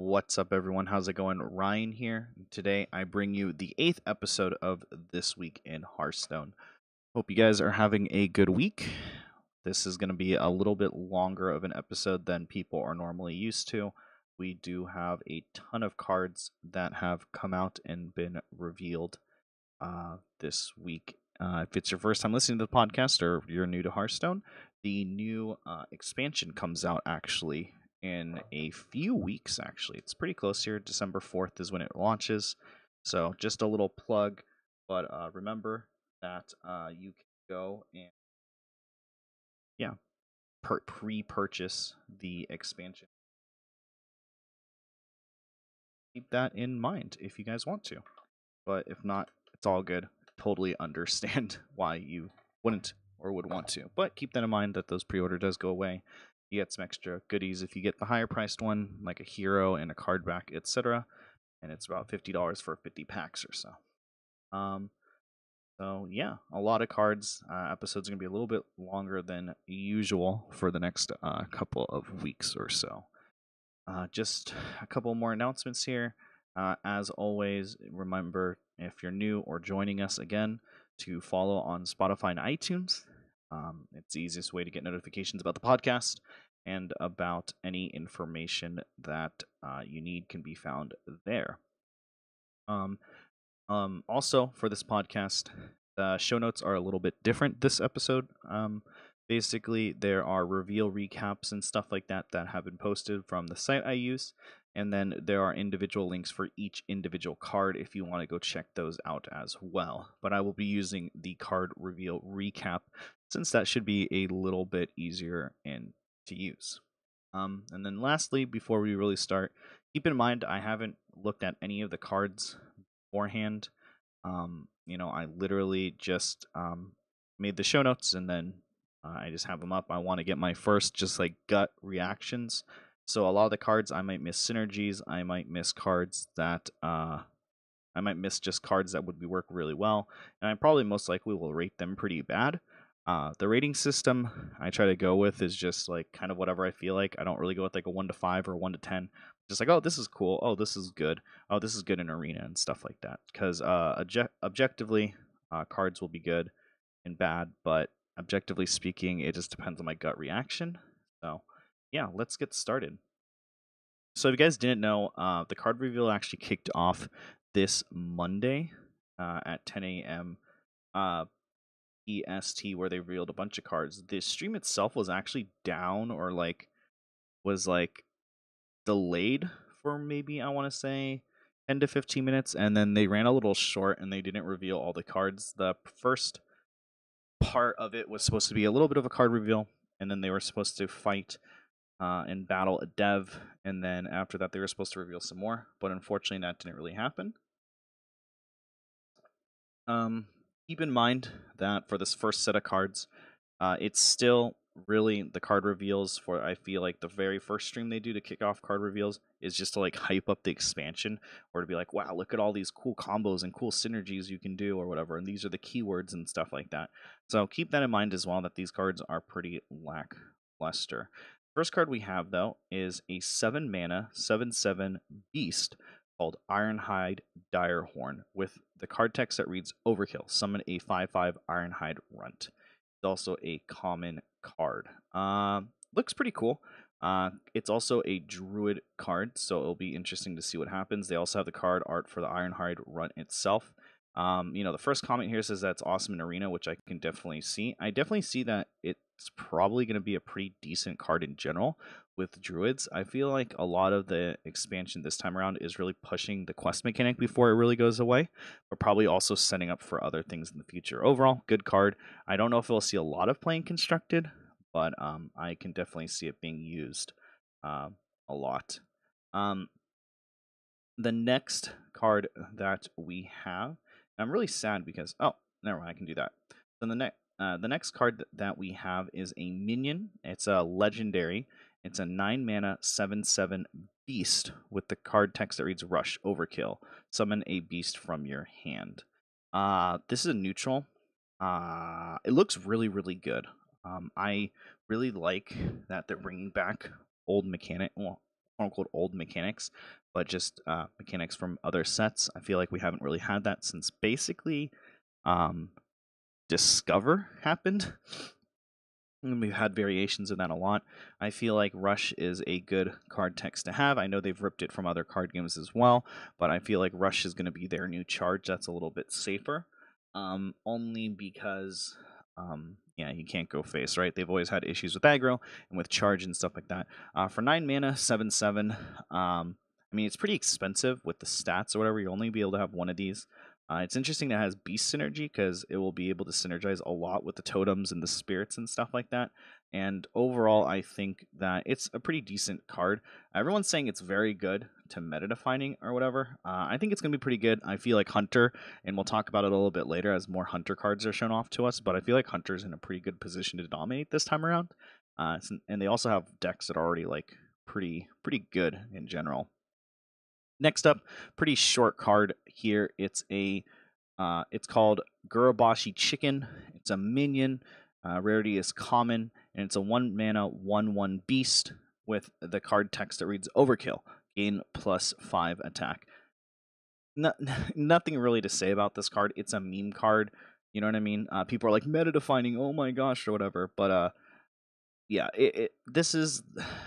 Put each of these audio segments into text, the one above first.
What's up, everyone? How's it going? Ryan here. Today, I bring you the 8th episode of This Week in Hearthstone. Hope you guys are having a good week. This is going to be a little bit longer of an episode than people are normally used to. We do have a ton of cards that have come out and been revealed this week. If it's your first time listening to the podcast or you're new to Hearthstone, the new expansion comes out actually in a few weeks. Actually, it's pretty close here. December 4th is when it launches. So just a little plug, but remember that you can go and pre-purchase the expansion. Keep that in mind if you guys want to, but if not, it's all good. Totally understand why you wouldn't or would want to, but keep that in mind that those pre-order does go away. You get some extra goodies if you get the higher priced one, like a hero and a card back, etc. And it's about $50 for 50 packs or so. So yeah, a lot of cards. Episode's gonna be a little bit longer than usual for the next couple of weeks or so. Just a couple more announcements here. As always, remember if you're new or joining us again to follow on Spotify and iTunes. It's the easiest way to get notifications about the podcast and about any information that you need can be found there. Also, for this podcast, the show notes are a little bit different this episode. Basically, there are reveal recaps and stuff like that that have been posted from the site I use, and then there are individual links for each individual card if you want to go check those out as well. But I will be using the card reveal recap since that should be a little bit easier and to use. And then lastly, before we really start, keep in mind I haven't looked at any of the cards beforehand. I literally just made the show notes and then I just have them up. I want to get my first just like gut reactions. So a lot of the cards I might miss synergies. I might miss cards that I might miss just cards that would be work really well, and I probably most likely will rate them pretty bad. The rating system I try to go with is just like kind of whatever I feel like. I don't really go with like a 1 to 5 or 1 to 10. Just like, oh, this is cool. Oh, this is good. Oh, this is good in arena and stuff like that. Because objectively, cards will be good and bad, but objectively speaking, it just depends on my gut reaction. So, yeah, let's get started. So, if you guys didn't know, the card reveal actually kicked off this Monday at 10 a.m. EST, where they revealed a bunch of cards. The stream itself was actually down or was delayed for maybe I want to say 10 to 15 minutes, and then they ran a little short and they didn't reveal all the cards. The first part of it was supposed to be a little bit of a card reveal, and then they were supposed to fight and battle a dev, and then after that they were supposed to reveal some more, but unfortunately that didn't really happen. Keep in mind that for this first set of cards, it's still really the card reveals for, I feel like the very first stream they do to kick off card reveals is just to like hype up the expansion, or to be like, wow, look at all these cool combos and cool synergies you can do or whatever, and these are the keywords and stuff like that. So keep that in mind as well, that these cards are pretty lackluster. First card we have though is a 7 mana 7/7 beast called Ironhide Direhorn with the card text that reads Overkill. Summon a 5/5 Ironhide Runt. It's also a common card. Looks pretty cool. It's also a druid card, so it'll be interesting to see what happens. They also have the card art for the Ironhide Runt itself. The first comment here says that's awesome in arena, which I can definitely see. I definitely see that it's probably going to be a pretty decent card in general with druids. I feel like a lot of the expansion this time around is really pushing the quest mechanic before it really goes away, but probably also setting up for other things in the future. Overall, good card. I don't know if we'll see a lot of playing constructed, but I can definitely see it being used a lot. The next card that we have, I'm really sad because never mind, I can do that. So the next card that we have is a minion. It's a legendary. It's a 9 mana 7/7 beast with the card text that reads Rush Overkill. Summon a beast from your hand. This is a neutral. It looks really, really good. I really like that they're bringing back old mechanic. Well, quote-unquote old mechanics, but just mechanics from other sets. I feel like we haven't really had that since basically Discover happened. And we've had variations of that a lot. I feel like Rush is a good card text to have. I know they've ripped it from other card games as well, but I feel like Rush is going to be their new charge. That's a little bit safer. Only because, yeah, you can't go face, right? They've always had issues with aggro and with charge and stuff like that. For 9 mana, 7/7, I mean, it's pretty expensive with the stats or whatever. You'll only be able to have one of these. It's interesting that it has beast synergy because it will be able to synergize a lot with the totems and the spirits and stuff like that. And overall, I think that it's a pretty decent card. Everyone's saying it's very good to meta defining or whatever. I think it's going to be pretty good. I feel like Hunter, and we'll talk about it a little bit later as more Hunter cards are shown off to us, but I feel like Hunter's in a pretty good position to dominate this time around. And they also have decks that are already like pretty good in general. Next up, pretty short card here. It's called Gurubashi Chicken. It's a minion. Rarity is common, and it's a 1 mana 1/1 beast with the card text that reads Overkill. Gain +5 attack. Nothing really to say about this card. It's a meme card. You know what I mean? People are like meta defining. Oh my gosh, or whatever. But yeah, this is.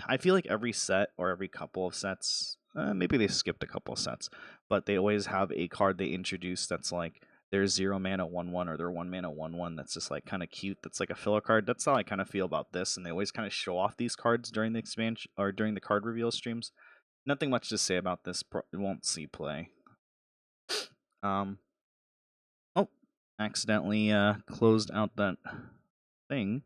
I feel like every set or every couple of sets. Maybe they skipped a couple of sets, but they always have a card they introduce that's like their 0 mana 1/1 or their 1 mana 1/1 that's just like kind of cute. That's like a filler card. That's how I kind of feel about this, and they always kind of show off these cards during the expansion or during the card reveal streams. Nothing much to say about this. It won't see play. Oh, accidentally closed out that thing.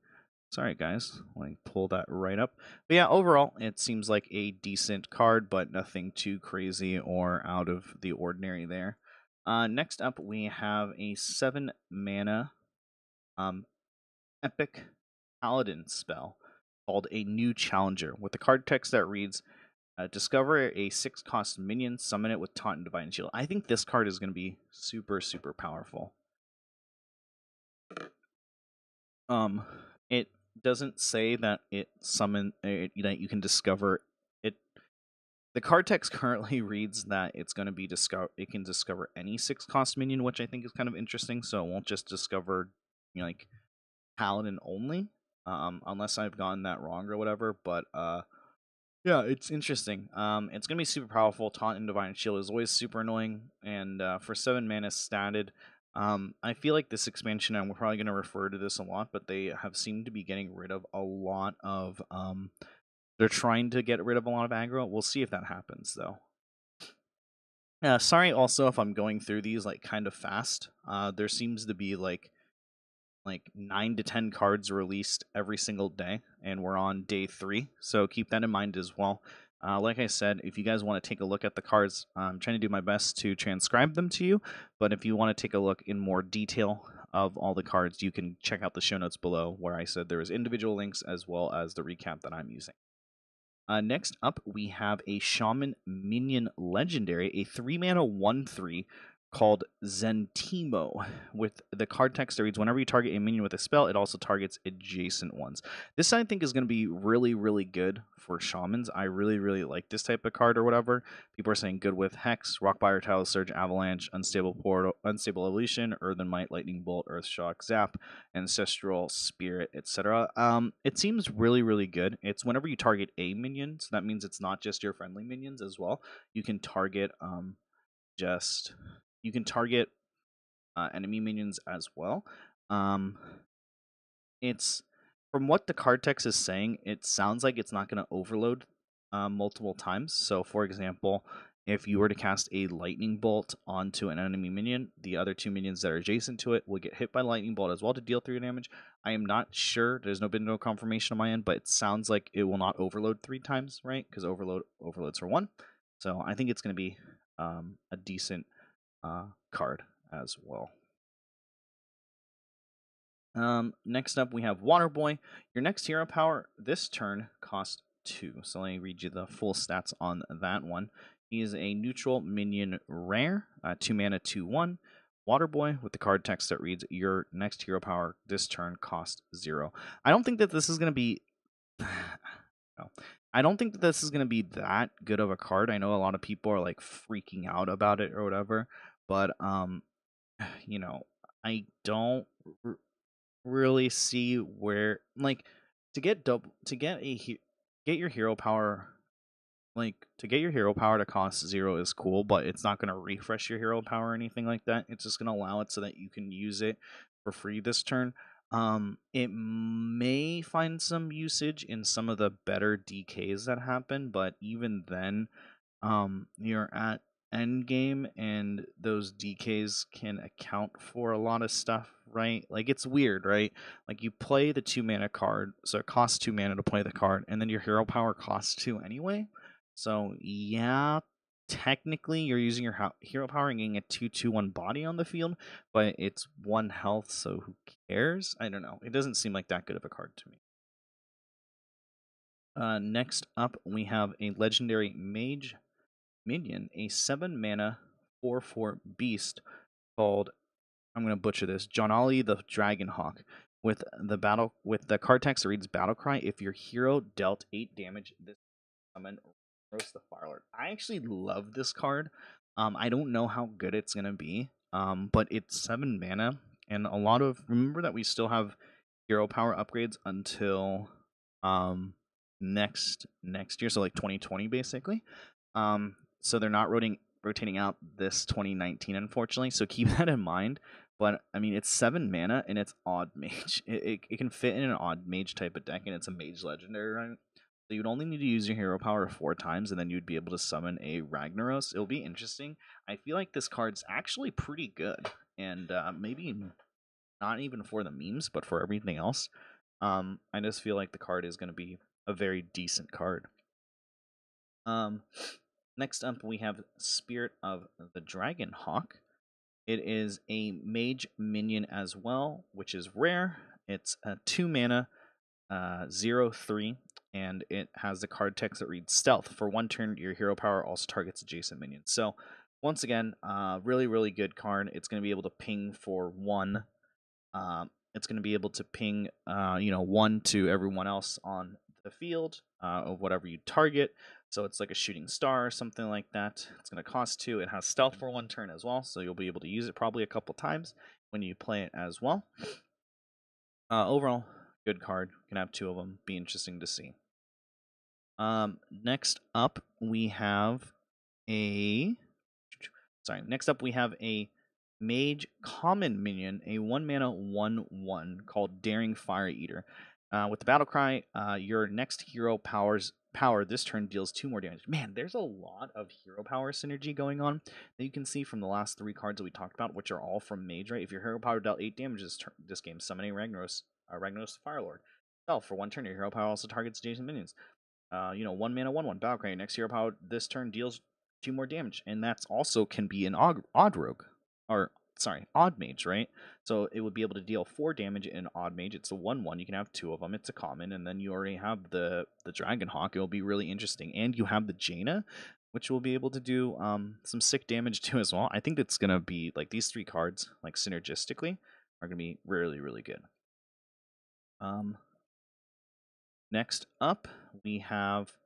Sorry, guys. Let me pull that right up. But yeah, overall, it seems like a decent card, but nothing too crazy or out of the ordinary there. Next up, we have a 7 mana epic paladin spell called a New Challenger with the card text that reads, discover a 6-cost minion, summon it with Taunt and Divine Shield. I think this card is going to be super powerful. It doesn't say that that you can discover it. The card text currently reads that it's going to be it can discover any 6-cost minion, which I think is kind of interesting. So it won't just discover like paladin only, unless I've gotten that wrong or whatever. But yeah, it's interesting. It's gonna be super powerful. Taunt and Divine Shield is always super annoying, and for 7 mana statted. I feel like this expansion, and we're probably going to refer to this a lot, but they have seemed to be getting rid of a lot of, they're trying to get rid of a lot of aggro. We'll see if that happens, though. Sorry also if I'm going through these, like, kind of fast. There seems to be, like 9 to 10 cards released every single day, and we're on day 3, so keep that in mind as well. Like I said, if you guys want to take a look at the cards, I'm trying to do my best to transcribe them to you, but if you want to take a look in more detail of all the cards, you can check out the show notes below where I said there is individual links as well as the recap that I'm using. Next up, we have a Shaman Minion Legendary, a 3 mana 1/3 called Zentimo, with the card text that reads, whenever you target a minion with a spell, it also targets adjacent ones. This I think is going to be really good for Shamans. I really like this type of card or whatever. People are saying good with Hex, Rockbiter, Tidal Surge, Avalanche, Unstable Portal, Unstable Evolution, Earthen Might, Lightning Bolt, Earth Shock, Zap, Ancestral Spirit, etc. It seems really good. It's whenever you target a minion, so that means it's not just your friendly minions as well. You can target you can target enemy minions as well. It's from what the card text is saying, it sounds like it's not going to overload multiple times. So, for example, if you were to cast a lightning bolt onto an enemy minion, the other 2 minions that are adjacent to it will get hit by lightning bolt as well to deal 3 damage. I am not sure. There's been no confirmation on my end, but it sounds like it will not overload 3 times, right? Because overloads for 1. So I think it's going to be a decent card as well. Next up, we have Water Boy. Your next hero power this turn costs 2. So let me read you the full stats on that one. He is a neutral minion rare, 2 mana, 2/1. Water Boy with the card text that reads, your next hero power this turn costs 0. I don't think that this is going to be... no. I don't think that this is going to be that good of a card. I know a lot of people are like freaking out about it or whatever, but you know, I don't r- really see where like to get double to get get your hero power, like to get your hero power to cost 0 is cool, but it's not going to refresh your hero power or anything like that. It's just going to allow it so that you can use it for free this turn. It may find some usage in some of the better DKs that happen, but even then, you're at end game and those DKs can account for a lot of stuff, right? Like it's weird, right? Like you play the 2 mana card, so it costs 2 mana to play the card, and then your hero power costs 2 anyway. So yeah, technically you're using your hero power and getting a 2/2/1 body on the field, but it's 1 health, so who cares? I don't know. It doesn't seem like that good of a card to me. Next up, we have a legendary mage minion, a 7 mana 4/4 beast called, I'm gonna butcher this, Jonali the Dragonhawk. With the card text that reads Battle Cry, if your hero dealt 8 damage, this summon Roast the Firelord. I actually love this card. I don't know how good it's gonna be. But it's 7 mana, and a lot of, remember that we still have hero power upgrades until next year, so like 2020 basically. So they're not rotating out this 2019, unfortunately. So keep that in mind. But I mean, it's 7 mana and it's odd mage. It can fit in an odd mage type of deck, and it's a mage legendary, right? So you'd only need to use your hero power 4 times, and then you'd be able to summon a Ragnaros. It'll be interesting. I feel like this card's actually pretty good, and maybe not even for the memes, but for everything else. I just feel like the card is going to be a very decent card. Next up, we have Spirit of the Dragonhawk. It is a mage minion as well, which is rare. It's a 2 mana, 0/3, and it has the card text that reads Stealth. For 1 turn, your hero power also targets adjacent minions. So, once again, really, really good card. It's going to be able to ping for 1. It's going to be able to ping, 1 to everyone else on the field of whatever you target. So it's like a shooting star or something like that. It's going to cost 2. It has stealth for 1 turn as well, so you'll be able to use it probably a couple times when you play it as well. Overall, good card. You can have 2 of them. Be interesting to see. Next up, we have a mage common minion, a 1 mana 1/1 called Daring Fire Eater. With the battle cry, your next hero power this turn deals 2 more damage. Man, there's a lot of hero power synergy going on that you can see from the last 3 cards that we talked about, which are all from mage, right? If your hero power dealt 8 damage this game, summoning Ragnaros the Firelord. For 1 turn, your hero power also targets adjacent minions. 1 mana 1/1 battle cry. Next hero power this turn deals 2 more damage, and that's also can be an odd rogue, or sorry, odd mage, right? So it would be able to deal 4 damage in odd mage. It's a 1/1. You can have 2 of them. It's a common, and then you already have the Dragonhawk. It will be really interesting, and you have the Jaina, which will be able to do some sick damage too as well. I think it's gonna be like these 3 cards, like synergistically, are gonna be really, really good. Next up, we have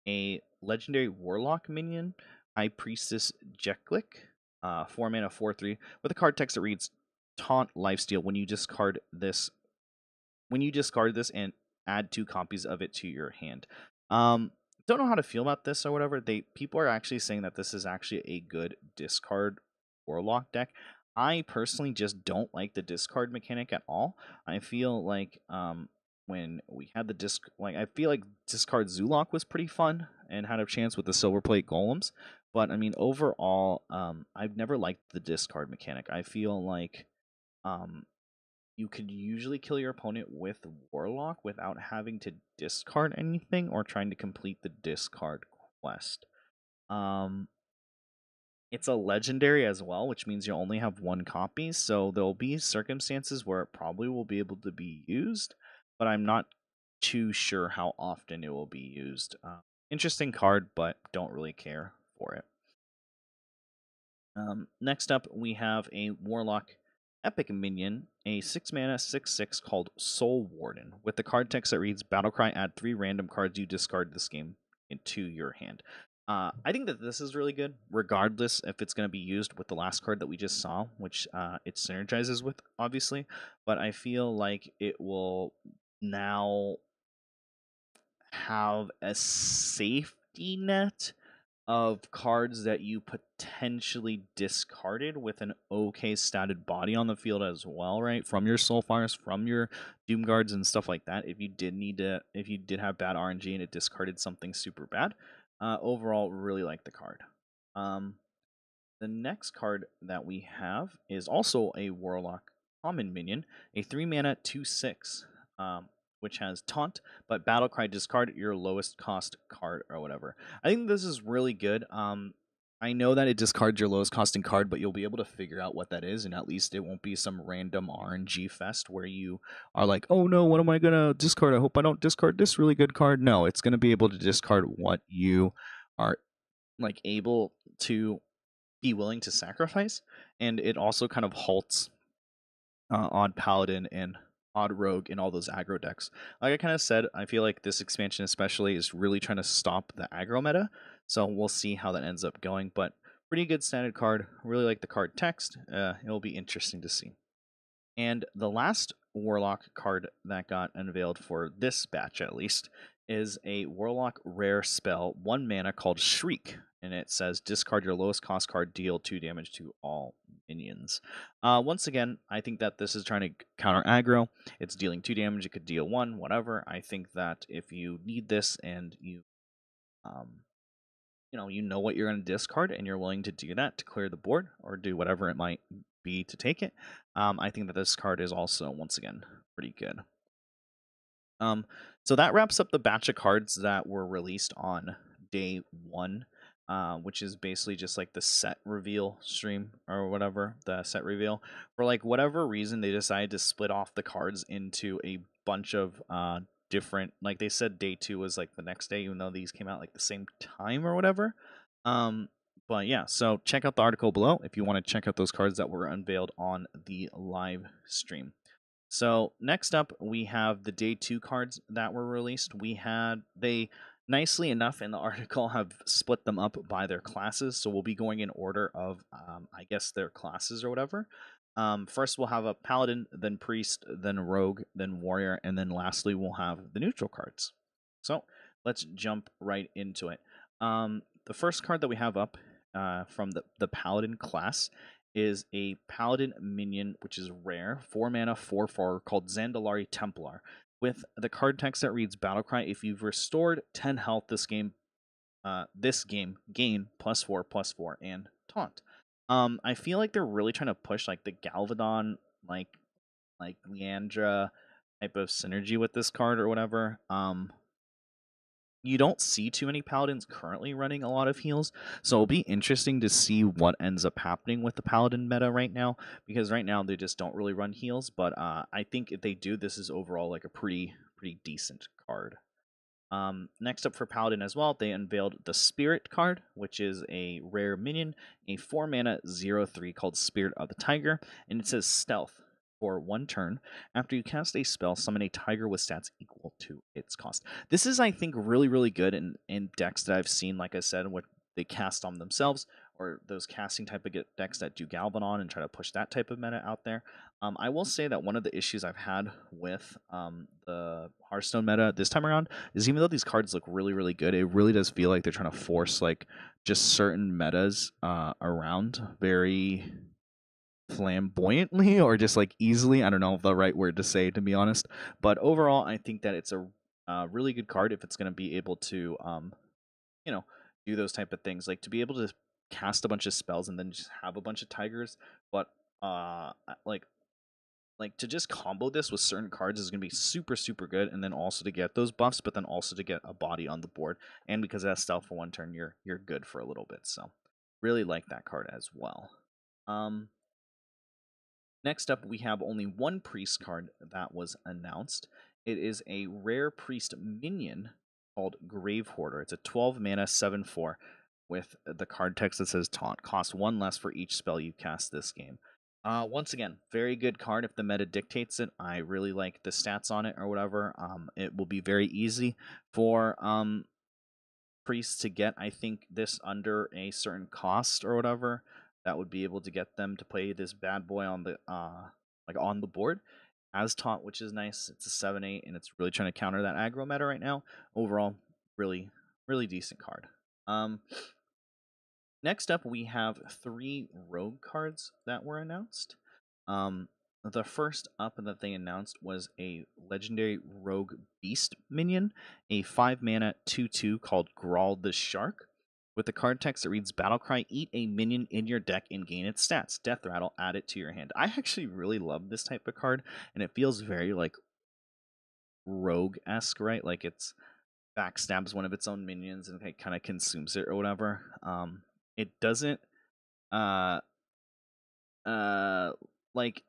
a legendary warlock minion, High Priestess Jeklik, 4 mana 4/3, with a card text that reads Taunt Lifesteal. When you discard this and add 2 copies of it to your hand. Don't know how to feel about this or whatever. People are actually saying that this is actually a good discard warlock deck. I personally just don't like the discard mechanic at all. I feel like when we had I feel like discard Zulok was pretty fun and had a chance with the Silverplate Golems. But I mean, overall, I've never liked the discard mechanic. I feel like you could usually kill your opponent with Warlock without having to discard anything or trying to complete the discard quest. It's a legendary as well, which means you only have 1 copy, so there'll be circumstances where it probably will be able to be used, but I'm not too sure how often it will be used. Interesting card, but don't really care for it. Next up, we have a Warlock Epic minion, a 6 mana 6/6 called Soul Warden. With the card text that reads Battlecry, add 3 random cards you discard this game into your hand. I think that this is really good, regardless if it's going to be used with the last card that we just saw, which it synergizes with, obviously. But I feel like it will now have a safety net of cards that you potentially discarded with an okay statted body on the field as well, right? From your Soulfires, from your Doom Guards and stuff like that. If you did have bad RNG and it discarded something super bad, overall, really like the card. The next card that we have is also a Warlock common minion, a 3-mana 2/6. Which has Taunt, but Battlecry, discard your lowest cost card or whatever. I think this is really good. I know that it discards your lowest costing card, but you'll be able to figure out what that is, and at least it won't be some random RNG fest where you are like, oh no, what am I going to discard? I hope I don't discard this really good card. No, it's going to be able to discard what you are like able to be willing to sacrifice, and it also kind of halts Odd Paladin and Odd Rogue in all those aggro decks. Like I kind of said, I feel like this expansion especially is really trying to stop the aggro meta, so we'll see how that ends up going, but pretty good standard card. Really like the card text. It'll be interesting to see. And the last Warlock card that got unveiled for this batch, at least, is a Warlock rare spell, 1 mana, called Shriek. And it says, discard your lowest cost card, deal 2 damage to all minions. Once again, I think that this is trying to counter aggro. It's dealing 2 damage, it could deal 1, whatever. I think that if you need this and you know what you're going to discard and you're willing to do that to clear the board or do whatever it might be to take it, I think that this card is also, once again, pretty good. So that wraps up the batch of cards that were released on day 1, which is basically just like the set reveal stream or whatever, the set reveal. For like whatever reason, they decided to split off the cards into a bunch of different, like they said day 2 was like the next day, even though these came out like the same time or whatever. But yeah, so check out the article below if you want to check out those cards that were unveiled on the live stream. So next up, we have the day 2 cards that were released. They nicely enough in the article have split them up by their classes. So we'll be going in order of, I guess, their classes or whatever. First, we'll have a Paladin, then Priest, then Rogue, then Warrior, and then lastly, we'll have the neutral cards. So let's jump right into it. The first card that we have up from the Paladin class is a Paladin minion, which is rare, 4 mana, 4/4, called Zandalari Templar, with the card text that reads, Battlecry, if you've restored 10 health this game, gain +4/+4 and taunt. I feel like they're really trying to push like the Galvadon, like Leandra type of synergy with this card or whatever. You don't see too many Paladins currently running a lot of heals, so it'll be interesting to see what ends up happening with the Paladin meta right now, because right now they just don't really run heals, but I think if they do, this is overall like a pretty decent card. Next up for Paladin as well, they unveiled the Spirit card, which is a rare minion, a 4 mana 0/3 called Spirit of the Tiger, and it says Stealth. For 1 turn, after you cast a spell, summon a tiger with stats equal to its cost. This is, I think, really good in decks that I've seen, like I said, what they cast on themselves, or those casting type of decks that do Galvadon and try to push that type of meta out there. I will say that one of the issues I've had with the Hearthstone meta this time around is, even though these cards look really good, it really does feel like they're trying to force like just certain metas around very flamboyantly or just like easily. I don't know the right word to say, to be honest, but overall I think that it's a really good card if it's going to be able to do those type of things, like to be able to cast a bunch of spells and then just have a bunch of tigers, but like to just combo this with certain cards is going to be super good, and then also to get those buffs, but then also to get a body on the board, and because that's stealth for 1 turn, you're good for a little bit. So really like that card as well. Next up, we have only 1 priest card that was announced. It is a rare priest minion called Grave Hoarder. It's a 12 mana 7/4 with the card text that says Taunt. Cost 1 less for each spell you cast this game. Once again, very good card if the meta dictates it. I really like the stats on it or whatever. It will be very easy for priests to get, I think, this under a certain cost or whatever, that would be able to get them to play this bad boy on the like on the board as taunt, which is nice. It's a 7/8 and it's really trying to counter that aggro meta right now. Overall, really decent card. Next up, we have 3 rogue cards that were announced. The first up that they announced was a legendary rogue beast minion, a 5-mana 2/2 called Grawl the Shark. With the card text that reads Battlecry, eat a minion in your deck and gain its stats. Death Rattle, add it to your hand. I actually really love this type of card, and it feels very like rogue-esque, right? Like it's backstabs one of its own minions and it kind of consumes it or whatever. It doesn't like,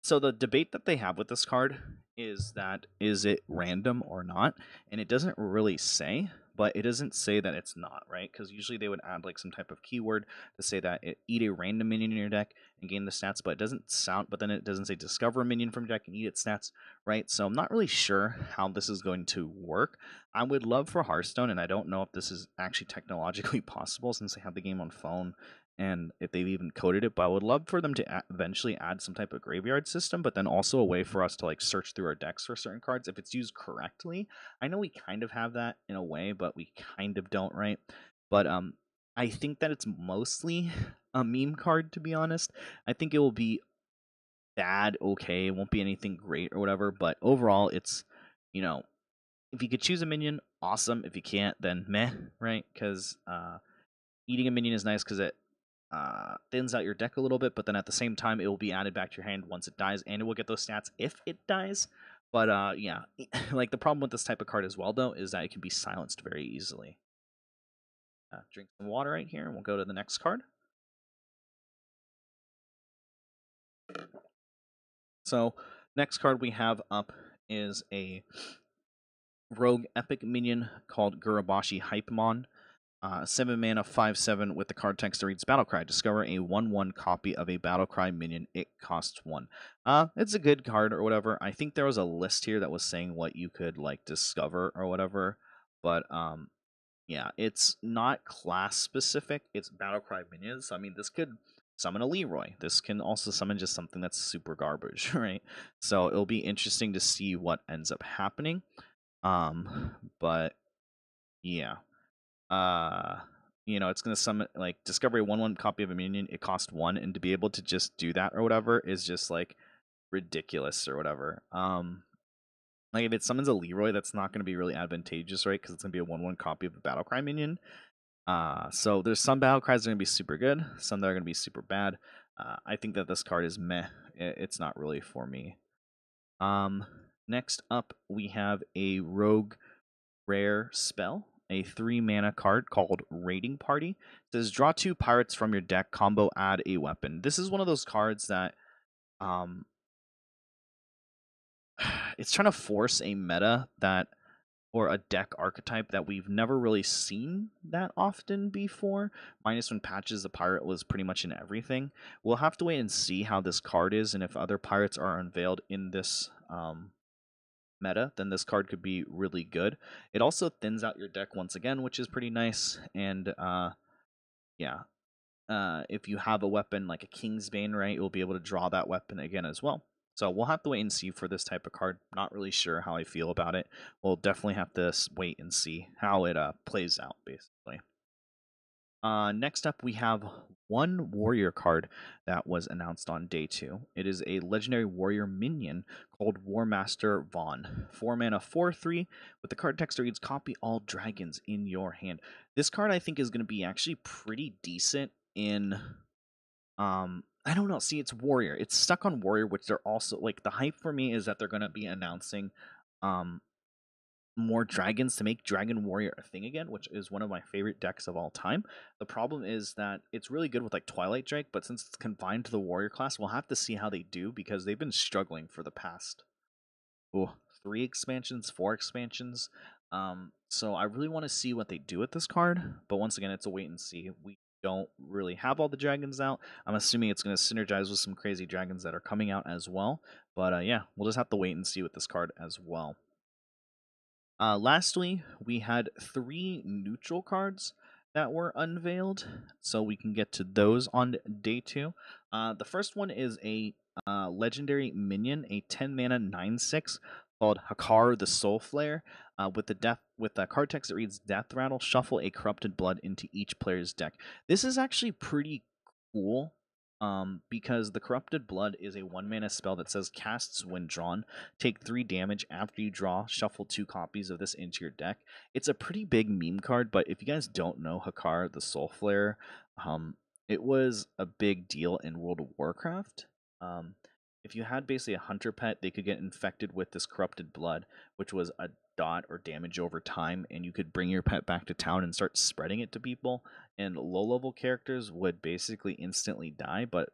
so the debate that they have with this card is that is it random or not, and it doesn't really say, but it doesn't say that it's not, right? Because usually they would add like some type of keyword to say that it eat a random minion in your deck and gain the stats, but it doesn't sound, but then it doesn't say discover a minion from deck and eat its stats, right? So I'm not really sure how this is going to work. I would love for Hearthstone, and I don't know if this is actually technologically possible since they have the game on phone and if they've even coded it, but I would love for them to eventually add some type of graveyard system, but then also a way for us to like search through our decks for certain cards if it's used correctly. I know we kind of have that in a way, but we kind of don't, right? But I think that it's mostly a meme card, to be honest. I think it will be bad, okay, it won't be anything great or whatever, but overall it's, you know, if you could choose a minion, awesome. If you can't, then meh, right? Because eating a minion is nice because it thins out your deck a little bit, but then at the same time, it will be added back to your hand once it dies, and it will get those stats if it dies. But yeah, like the problem with this type of card as well, though, is that it can be silenced very easily. Drink some water right here, and we'll go to the next card. So, next card we have up is a rogue epic minion called Gurabashi Hypemon. 7 mana, 5/7 with the card text that reads Battlecry. Discover a 1/1 copy of a Battlecry minion. It costs 1. It's a good card or whatever. I think there was a list here that was saying what you could like discover or whatever, but yeah, it's not class specific. It's Battlecry minions. I mean, this could summon a Leroy. This can also summon just something that's super garbage, right? So it'll be interesting to see what ends up happening. But yeah. It's gonna summon like discover a 1/1 copy of a minion. It costs 1, and to be able to just do that or whatever is just like ridiculous or whatever. Like if it summons a Leroy, that's not gonna be really advantageous, right? Because it's gonna be a 1/1 copy of a Battlecry minion. So there's some Battlecries that are gonna be super good, some that are gonna be super bad. I think that this card is meh. It's not really for me. Next up we have a rogue rare spell, a 3-mana card called Raiding Party. It says draw 2 pirates from your deck, combo add a weapon. This is one of those cards that it's trying to force a meta that, or a deck archetype that we've never really seen that often before, minus when Patches the Pirate was pretty much in everything. We'll have to wait and see how this card is, and if other pirates are unveiled in this meta, then this card could be really good. It also thins out your deck once again, which is pretty nice. And yeah, if you have a weapon like a Kingsbane, right, you'll be able to draw that weapon again as well. So we'll have to wait and see for this type of card. Not really sure how I feel about it. We'll definitely have to wait and see how it plays out, basically. Next up, we have one warrior card that was announced on day 2. It is a legendary warrior minion called Warmaster Vaughn. 4 mana, 4/3 with the card text that reads copy all dragons in your hand. This card I think is going to be actually pretty decent in I don't know. See, it's warrior. It's stuck on warrior, which they're also like the hype for me is that they're going to be announcing more dragons to make Dragon Warrior a thing again, which is one of my favorite decks of all time. The problem is that it's really good with like Twilight Drake, but since it's confined to the warrior class, we'll have to see how they do because they've been struggling for the past 3 expansions, 4 expansions. So I really want to see what they do with this card, but once again, it's a wait and see. We don't really have all the dragons out. I'm assuming it's going to synergize with some crazy dragons that are coming out as well. But yeah, we'll just have to wait and see with this card as well. Lastly, we had 3 neutral cards that were unveiled, so we can get to those on day 2. The first one is a legendary minion, a 10 mana 9/6 called Hakar the Soul Flare. With the card text that reads Death Rattle, shuffle a Corrupted Blood into each player's deck. This is actually pretty cool. Because the Corrupted Blood is a 1 mana spell that says casts when drawn. Take 3 damage after you draw. Shuffle 2 copies of this into your deck. It's a pretty big meme card, but if you guys don't know Hakar the Soul Flare, it was a big deal in World of Warcraft. If you had basically a hunter pet, they could get infected with this Corrupted Blood, which was a dot or damage over time, and you could bring your pet back to town and start spreading it to people. And low level characters would basically instantly die, but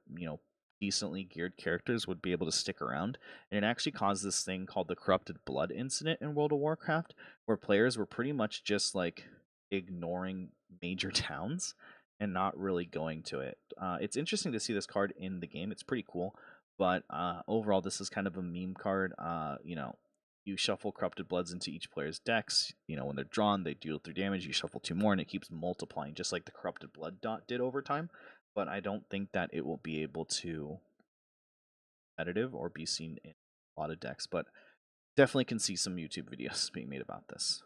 decently geared characters would be able to stick around. And it actually caused this thing called the Corrupted Blood incident in World of Warcraft, where players were pretty much just like ignoring major towns and not really going to it. It's interesting to see this card in the game. It's pretty cool, but overall, this is kind of a meme card. You shuffle Corrupted Bloods into each player's decks. When they're drawn, they deal 3 damage. You shuffle 2 more, and it keeps multiplying, just like the Corrupted Blood dot did over time. But I don't think that it will be able to competitive or be seen in a lot of decks. But definitely can see some YouTube videos being made about this.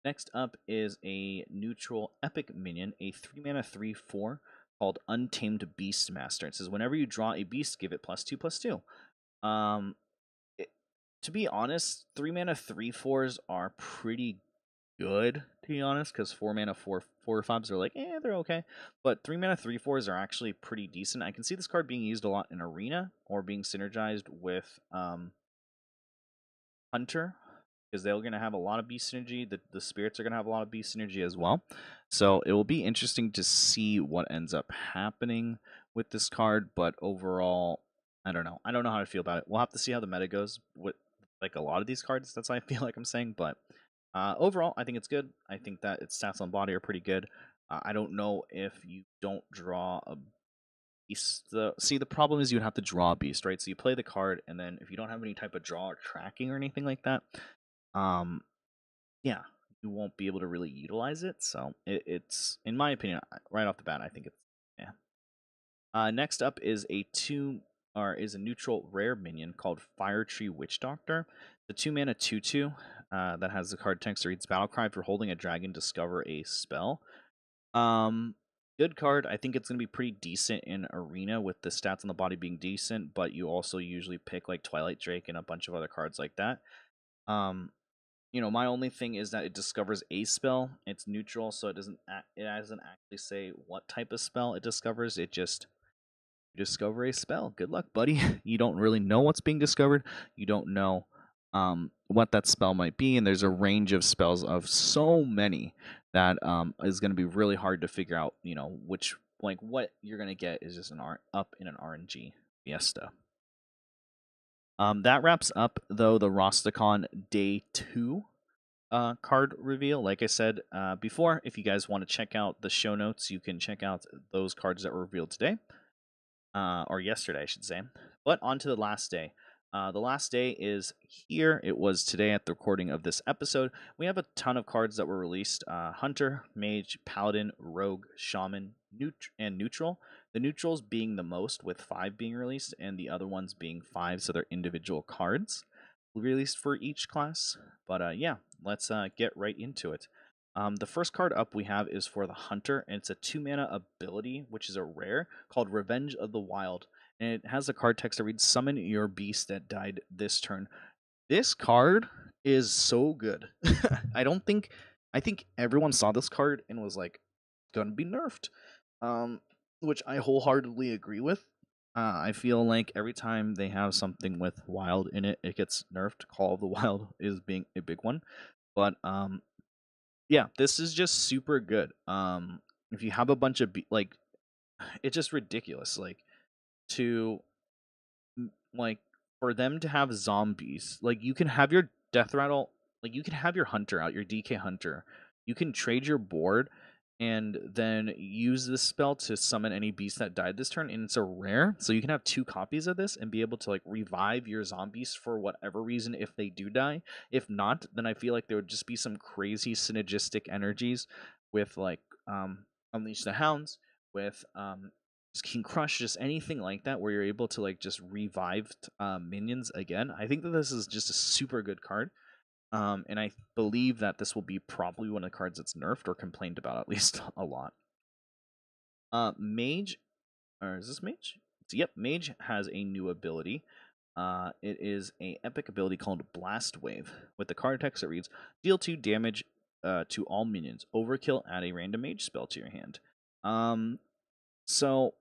Next up is a neutral epic minion, a 3 mana 3/4 called Untamed Beastmaster. It says whenever you draw a beast, give it +2/+2. To be honest, 3 mana 3/4s are pretty good, to be honest, because 4 mana 4/5s are like, they're okay. But 3 mana 3/4s are actually pretty decent. I can see this card being used a lot in Arena or being synergized with Hunter, because they're going to have a lot of beast synergy. The spirits are going to have a lot of beast synergy as well. So it will be interesting to see what ends up happening with this card. But overall, I don't know. I don't know how to feel about it. We'll have to see how the meta goes with like a lot of these cards. That's how I feel like I'm saying. But overall, I think it's good. I think that its stats on body are pretty good. I don't know if you don't draw a beast. The problem is you would have to draw a beast, right? So you play the card, and then if you don't have any type of draw or tracking or anything like that, yeah, you won't be able to really utilize it. So it's, in my opinion, right off the bat, I think it's next up is a neutral rare minion called Fire Tree Witch Doctor. The 2 mana 2/2 that has the card text that reads Battle Cry for holding a dragon, discover a spell. Good card. I think it's going to be pretty decent in Arena with the stats on the body being decent, but you also usually pick like Twilight Drake and a bunch of other cards like that. My only thing is that it discovers a spell. It's neutral, so it doesn't actually say what type of spell it discovers. It just discover a spell. Good luck, buddy. You don't really know what's being discovered. You don't know what that spell might be, and there's a range of spells of so many that is going to be really hard to figure out. Which what you're going to get is just up in an RNG fiesta. That wraps up though the Rastakhan Day 2 card reveal. Like I said before, if you guys want to check out the show notes, you can check out those cards that were revealed today. Or yesterday, I should say. But on to the last day. The last day is here. It was today at the recording of this episode. We have a ton of cards that were released. Hunter, Mage, Paladin, Rogue, Shaman, and Neutral. The neutrals being the most, with 5 being released, and the other ones being 5, so they're individual cards released for each class. But yeah, let's get right into it. The first card up we have is for the Hunter, and it's a 2 mana ability, which is a rare, called Revenge of the Wild. And it has a card text that reads, Summon your beast that died this turn. This card is so good. I think everyone saw this card and was like, gonna be nerfed. Which I wholeheartedly agree with. I feel like every time they have something with wild in it, it gets nerfed. Call of the Wild is being a big one. But yeah, this is just super good. If you have a bunch of it's just ridiculous. For them to have zombies, you can have your Death Rattle, you can have your Hunter out, your DK Hunter. You can trade your board, and then use this spell to summon any beast that died this turn, and it's a rare, so you can have 2 copies of this and be able to like revive your zombies for whatever reason if they do die. If not, then I feel like there would just be some crazy synergistic energies with like Unleash the Hounds, with King Crush, just anything like that where you're able to like just revive minions again. I think that this is just a super good card. And I believe that this will be probably one of the cards that's nerfed or complained about at least a lot. Mage, or is this Mage? Yep, Mage has a new ability. It is a epic ability called Blast Wave. With the card text that reads, deal 2 damage to all minions. Overkill, add a random Mage spell to your hand. So,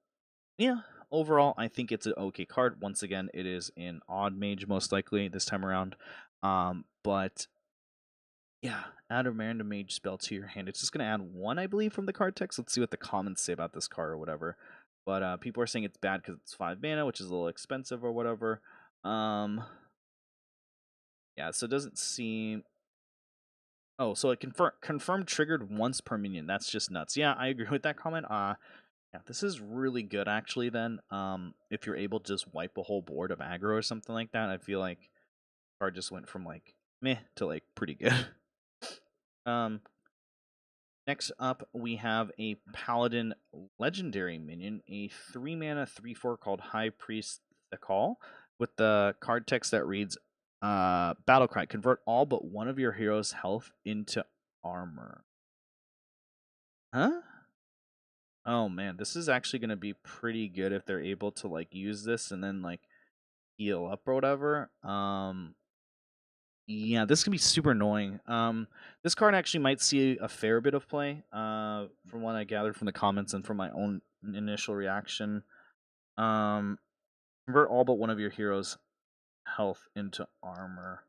yeah, overall, I think it's an okay card. Once again, it is in Odd Mage most likely this time around. But yeah, add a random Mage spell to your hand. It's just going to add 1, I believe, from the card text. Let's see what the comments say about this card or whatever. But people are saying it's bad because it's 5 mana, which is a little expensive or whatever. Yeah, so it doesn't seem... Oh, so it confirmed triggered once per minion. That's just nuts. Yeah, I agree with that comment. Yeah, this is really good actually then. If you're able to just wipe a whole board of aggro or something like that, I feel like the card just went from like meh to like pretty good. Next up, we have a Paladin legendary minion, a 3 mana 3/4 called High Priest Thekal, with the card text that reads, Battlecry, convert all but one of your hero's health into armor. Huh? Oh man, this is actually going to be pretty good if they're able to like use this and then like heal up or whatever. Yeah, this can be super annoying. This card actually might see a fair bit of play, from what I gathered from the comments and from my own initial reaction. Convert all but one of your heroes' health into armor.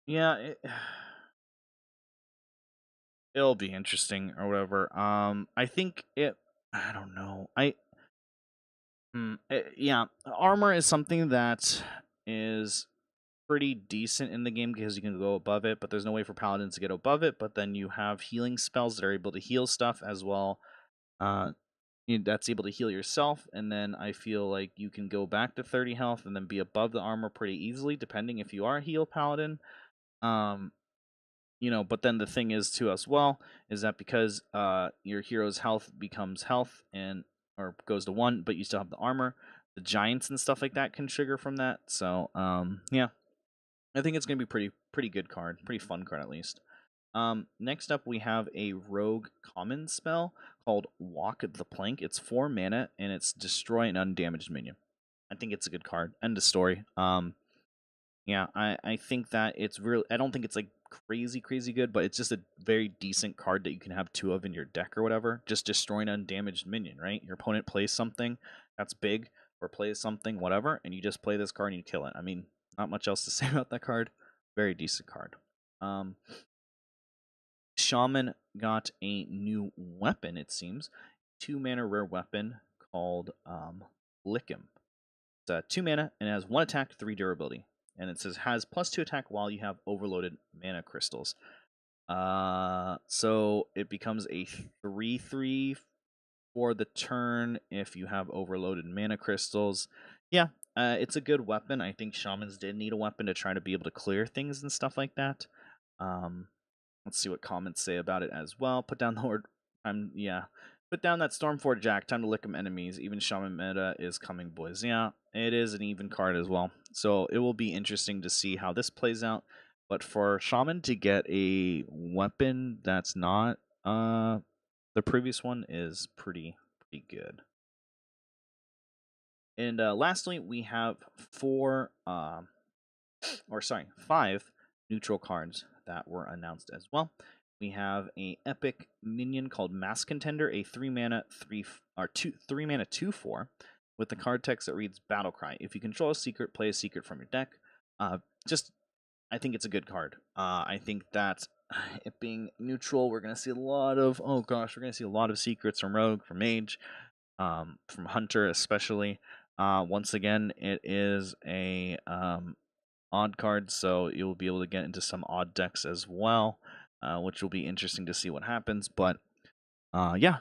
Yeah, it'll be interesting or whatever. I think it. I don't know. Yeah, armor is something that is pretty decent in the game because you can go above it, but there's no way for paladins to get above it. But then you have healing spells that are able to heal stuff as well. That's able to heal yourself, and then I feel like you can go back to 30 health and then be above the armor pretty easily, depending if you are a heal paladin. But then the thing is too as well is that because your hero's health becomes health and or goes to 1, but you still have the armor, the giants and stuff like that can trigger from that. So yeah, I think it's gonna be pretty good card, pretty fun card at least. Next up we have a rogue common spell called Walk the Plank. It's 4 mana and it's destroy an undamaged minion. I think it's a good card. End of story. Yeah, I think that it's really, I don't think it's like crazy good, but it's just a very decent card that you can have 2 of in your deck or whatever. Just destroying an undamaged minion, right? Your opponent plays something that's big or plays something whatever, and you just play this card and you kill it. I mean, not much else to say about that card. Very decent card. Shaman got a new weapon, it seems. 2 mana rare weapon called Lickim. It's 2 mana and it has 1 attack, 3 durability. And it says has +2 attack while you have overloaded mana crystals. So it becomes a 3/3 for the turn if you have overloaded mana crystals. Yeah, it's a good weapon. I think shamans did need a weapon to try to be able to clear things and stuff like that. Let's see what comments say about it as well. Put down the word. Put down that Stormforge Jack. Time to lick 'em enemies. Even Shaman meta is coming, boys. Yeah, it is an even card as well. So it will be interesting to see how this plays out. But for Shaman to get a weapon that's not the previous one is pretty good. And lastly, we have 5 neutral cards that were announced as well. We have a epic minion called Mass Contender, a 3 mana 2/4 with the card text that reads Battlecry. If you control a secret, play a secret from your deck. I think it's a good card. I think that it being neutral, we're gonna see a lot of secrets from Rogue, from Mage, from Hunter especially. Once again, it is a odd card, so you'll be able to get into some odd decks as well. which will be interesting to see what happens. But yeah,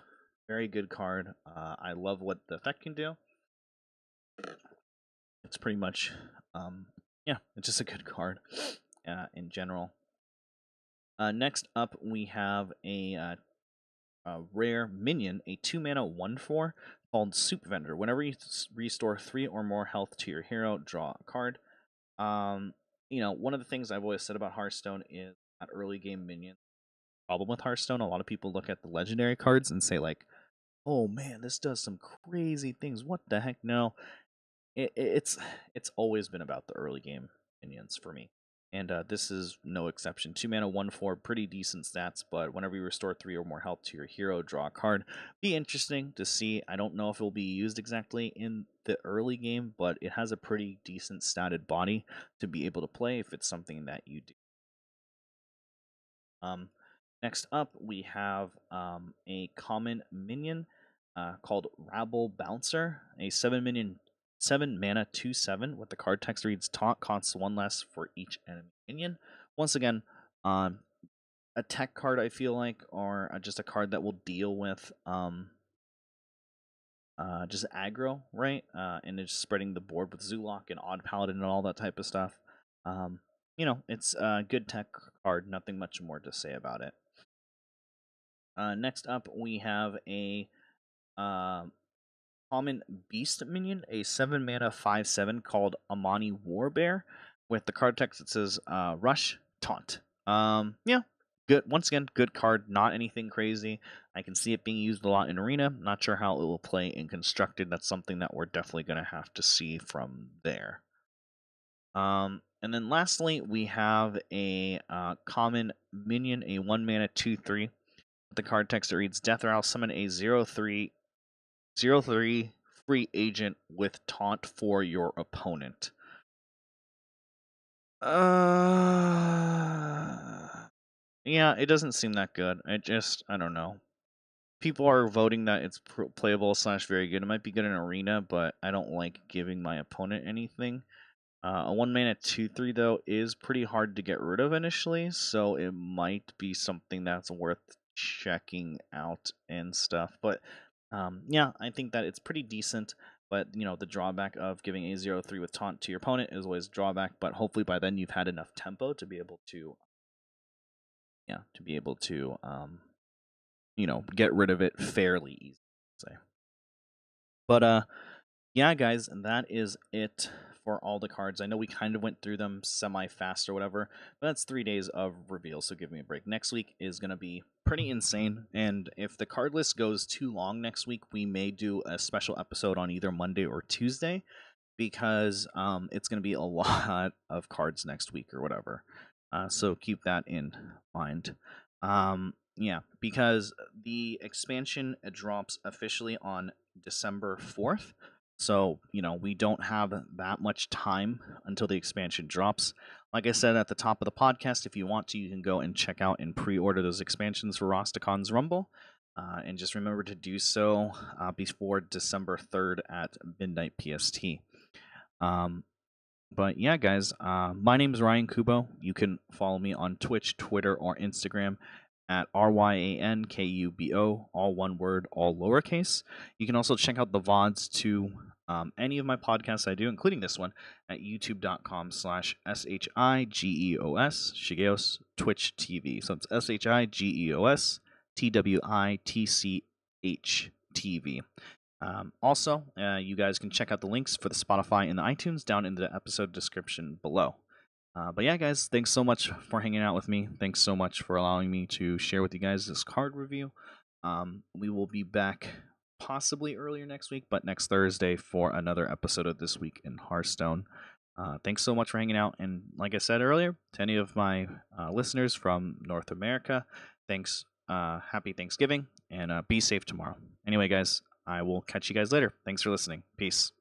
very good card. I love what the effect can do. It's pretty much, yeah, it's just a good card in general. Next up, we have a rare minion, a 2-mana 1/4 called Soup Vendor. Whenever you restore 3 or more health to your hero, draw a card. One of the things I've always said about Hearthstone is that early game minion. Problem with Hearthstone, a lot of people look at the legendary cards and say like, "Oh man, this does some crazy things. What the heck?" No, it's always been about the early game minions for me, and this is no exception. 2-mana 1/4, pretty decent stats, but whenever you restore 3 or more health to your hero, draw a card. Be interesting to see. I don't know if it will be used exactly in the early game, but it has a pretty decent statted body to be able to play if it's something that you do. Next up, we have a common minion called Rabble Bouncer, a 7-mana 2/7 with the card text reads Taunt, costs 1 less for each enemy minion. Once again, a tech card, I feel like, or just a card that will deal with just aggro, right? And it's spreading the board with Zoolock and Odd Paladin and all that type of stuff. It's a good tech card, nothing much more to say about it. Next up, we have a common beast minion, a 7-mana 5/7 called Amani Warbear, with the card text that says Rush Taunt. Yeah, good. Once again, good card. Not anything crazy. I can see it being used a lot in Arena. Not sure how it will play in Constructed. That's something that we're definitely going to have to see from there. And then lastly, we have a common minion, a 1-mana 2/3. The card text that reads Death Rattle, summon a 0/3 free agent with taunt for your opponent. Yeah, it doesn't seem that good. I don't know. People are voting that it's playable / very good. It might be good in Arena, but I don't like giving my opponent anything. A 1-mana 2/3 though is pretty hard to get rid of initially, so it might be something that's worth checking out and stuff. But yeah, I think that it's pretty decent. But the drawback of giving a 0/3 with taunt to your opponent is always a drawback. But hopefully by then you've had enough tempo to be able to, get rid of it fairly easy. Say. But yeah, guys, and that is it for all the cards. I know we kind of went through them semi-fast or whatever, but that's 3 days of reveals, so give me a break. Next week is going to be pretty insane, and if the card list goes too long next week, we may do a special episode on either Monday or Tuesday, because it's going to be a lot of cards next week or whatever. So keep that in mind. Yeah, because the expansion drops officially on December 4th. So, we don't have that much time until the expansion drops. Like I said at the top of the podcast, if you want to, you can go and check out and pre-order those expansions for Rostacon's Rumble. And just remember to do so before December 3rd at midnight PST. But yeah, guys, my name is Ryan Kubo. You can follow me on Twitch, Twitter, or Instagram at RYANKUBO, all one word, all lowercase. You can also check out the VODs to any of my podcasts I do, including this one, at youtube.com/SHIGEOS, Shigeos Twitch TV. So it's SHIGEOS TWITCH TV. Also, you guys can check out the links for the Spotify and the iTunes down in the episode description below. But yeah, guys, thanks so much for hanging out with me. Thanks so much for allowing me to share with you guys this card review. We will be back possibly earlier next week, but next Thursday for another episode of This Week in Hearthstone. Thanks so much for hanging out. And like I said earlier, to any of my listeners from North America, thanks. Happy Thanksgiving, and be safe tomorrow. Anyway, guys, I will catch you guys later. Thanks for listening. Peace.